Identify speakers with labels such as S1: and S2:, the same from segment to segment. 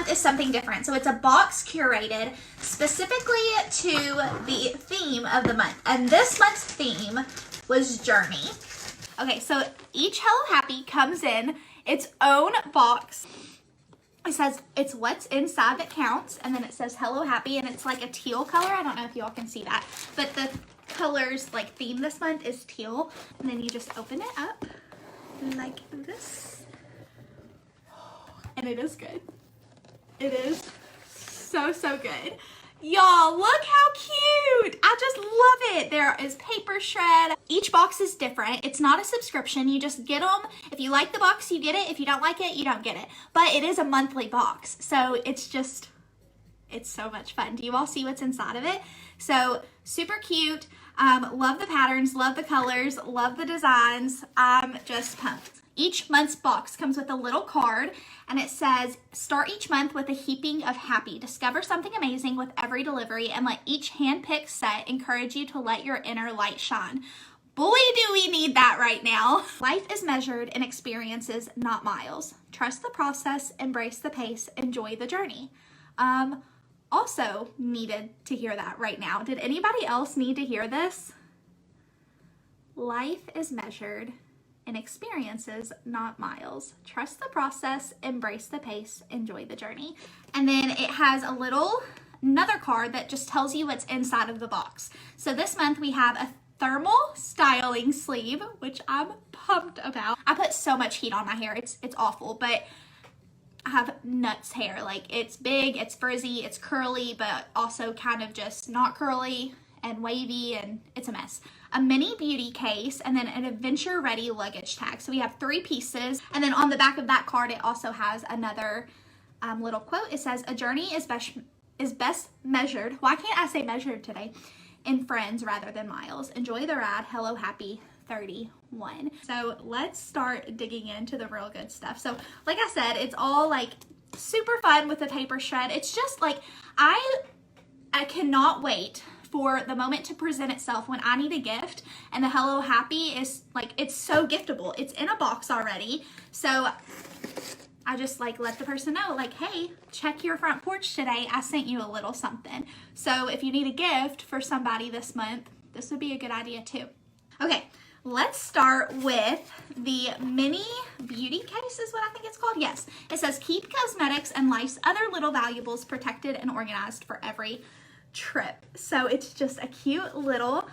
S1: month is something different. So it's a box curated specifically to the theme of the month. And this month's theme was Journey. Okay, so each Hello Happy comes in its own box. It says it's what's inside that counts, and then it says Hello Happy, and it's like a teal color. I don't know if y'all can see that, but the colors like theme this month is teal. And then you just open it up like this, and it is good. It is so good. Y'all, look how cute. I just love it. There is paper shred. Each box is different. It's not a subscription. You just get them. If you like the box, you get it. If you don't like it, you don't get it. But it is a monthly box. So it's so much fun. Do you all see what's inside of it? So super cute. Love the patterns, love the colors, love the designs. I'm just pumped. Each month's box comes with a little card, and it says, start each month with a heaping of happy. Discover something amazing with every delivery, and let each hand-picked set encourage you to let your inner light shine. Boy, do we need that right now. Life is measured in experiences, not miles. Trust the process, embrace the pace, enjoy the journey. Also needed to hear that right now. Did anybody else need to hear this? Life is measured in experiences, not miles. Trust the process, embrace the pace, enjoy the journey. And then it has another card that just tells you what's inside of the box. So this month we have a thermal styling sleeve, which I'm pumped about. I put so much heat on my hair. It's awful, but I have nuts hair. Like, it's big, it's frizzy, it's curly, but also kind of just not curly and wavy, and it's a mess. A mini beauty case, and then an Adventure-Ready Luggage Tag. So we have 3 pieces, and then on the back of that card it also has another little quote. It says, a journey is best measured, why can't I say measured today, in friends rather than miles. Enjoy the ride. Hello Happy 31. So let's start digging into the real good stuff. So like I said, it's all like super fun with the paper shred. It's just like, I cannot wait for the moment to present itself when I need a gift, and the Hello Happy is like, it's so giftable. It's in a box already. So I just like let the person know, like, hey, check your front porch today. I sent you a little something. So if you need a gift for somebody this month, this would be a good idea too. Okay, let's start with the mini beauty case is what I think it's called. Yes, it says keep cosmetics and life's other little valuables protected and organized for every trip. So it's just a cute little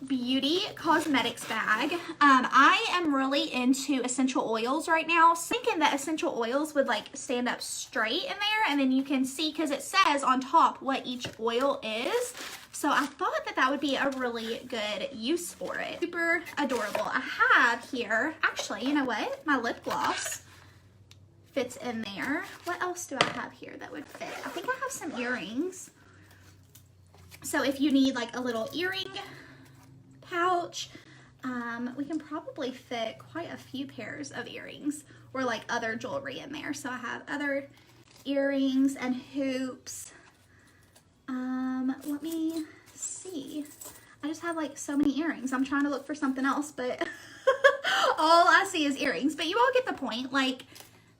S1: beauty cosmetics bag. I am really into essential oils right now, thinking that essential oils would like stand up straight in there, and then you can see, because it says on top what each oil is. So I thought that would be a really good use for it. Super adorable. I have here, actually, you know what? My lip gloss fits in there. What else do I have here that would fit? I think I have some earrings. So if you need like a little earring pouch, we can probably fit quite a few pairs of earrings or like other jewelry in there. So I have other earrings and hoops. Let me see. I just have like so many earrings. I'm trying to look for something else, but all I see is earrings. But you all get the point. Like,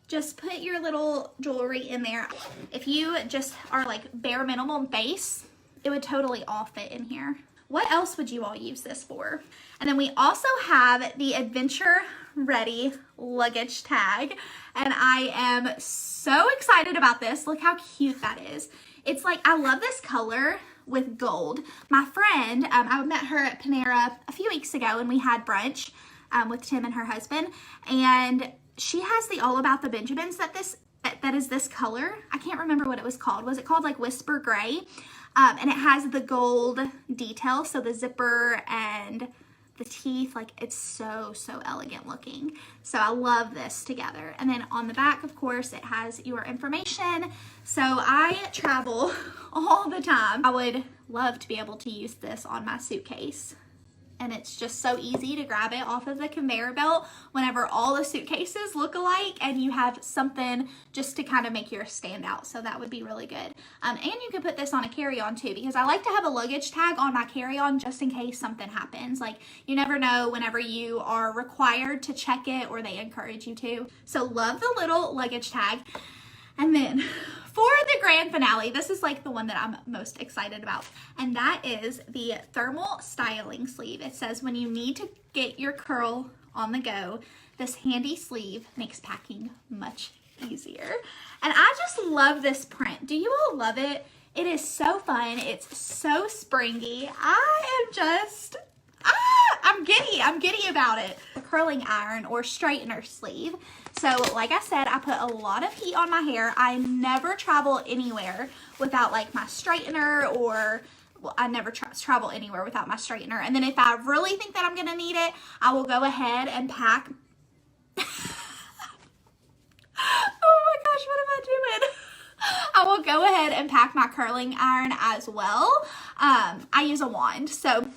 S1: just put your little jewelry in there. If you just are like bare minimum base, it would totally all fit in here. What else would you all use this for? And then we also have the Adventure-Ready Luggage Tag, and I am so excited about this. Look how cute that is. It's like, I love this color with gold. My friend, I met her at Panera a few weeks ago, and we had brunch with Tim and her husband, and she has the All About the Benjamins that is this color. I can't remember what it was called. Was it called like Whisper Gray? And it has the gold detail, so the zipper and the teeth, like, it's so elegant looking. So I love this together. And then on the back, of course, it has your information. So I travel all the time. I would love to be able to use this on my suitcase. And it's just so easy to grab it off of the conveyor belt whenever all the suitcases look alike and you have something just to kind of make yours stand out. So that would be really good. And you can put this on a carry-on too, because I like to have a luggage tag on my carry-on just in case something happens. Like, you never know whenever you are required to check it or they encourage you to. So love the little luggage tag. And then grand finale. This is like the one that I'm most excited about. And that is the thermal styling sleeve. It says when you need to get your curl on the go, this handy sleeve makes packing much easier. And I just love this print. Do you all love it? It is so fun. It's so springy. I am just, I'm giddy about it. The curling iron or straightener sleeve. So like I said, I put a lot of heat on my hair. I never travel anywhere without like my straightener, or well, I never travel anywhere without my straightener. And then if I really think that I'm gonna need it, I will go ahead and pack. Oh my gosh, what am I doing? I will go ahead and pack my curling iron as well. I use a wand, so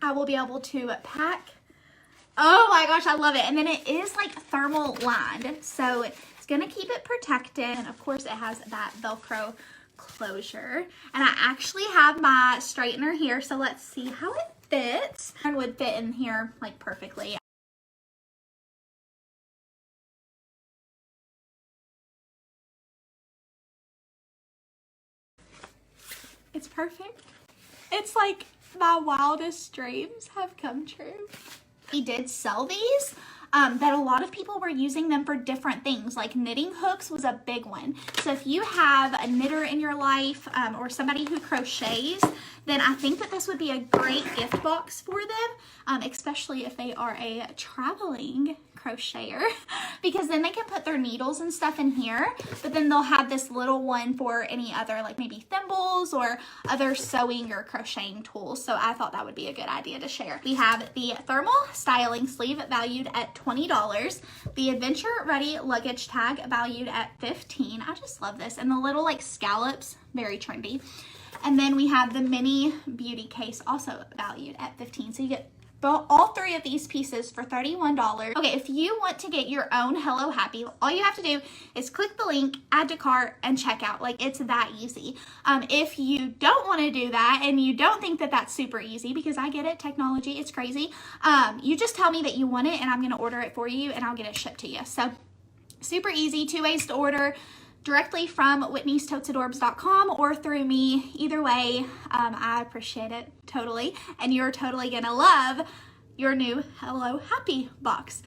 S1: I will be able to pack. Oh my gosh, I love it. And then it is like thermal lined, so it's gonna keep it protected. And of course it has that Velcro closure. And I actually have my straightener here, so let's see how it fits. It would fit in here like perfectly. It's perfect. It's like my wildest dreams have come true. We did sell these, that a lot of people were using them for different things, like knitting hooks was a big one. So if you have a knitter in your life, or somebody who crochets, then I think that this would be a great gift box for them, especially if they are a traveling crocheter, because then they can put their needles and stuff in here, but then they'll have this little one for any other, like maybe thimbles or other sewing or crocheting tools. So I thought that would be a good idea to share. We have the thermal styling sleeve valued at $20, the Adventure-Ready Luggage Tag valued at $15. I just love this. And the little like scallops, very trendy. And then we have the mini beauty case, also valued at $15. So you get all three of these pieces for $31. Okay, if you want to get your own Hello Happy, all you have to do is click the link, add to cart, and check out. Like, it's that easy. If you don't want to do that and you don't think that that's super easy, because I get it, technology, it's crazy, you just tell me that you want it and I'm going to order it for you and I'll get it shipped to you. So super easy, 2 ways to order. Directly from whitneystotesadorbs.com or through me. Either way, I appreciate it totally. And you're totally gonna love your new Hello Happy box.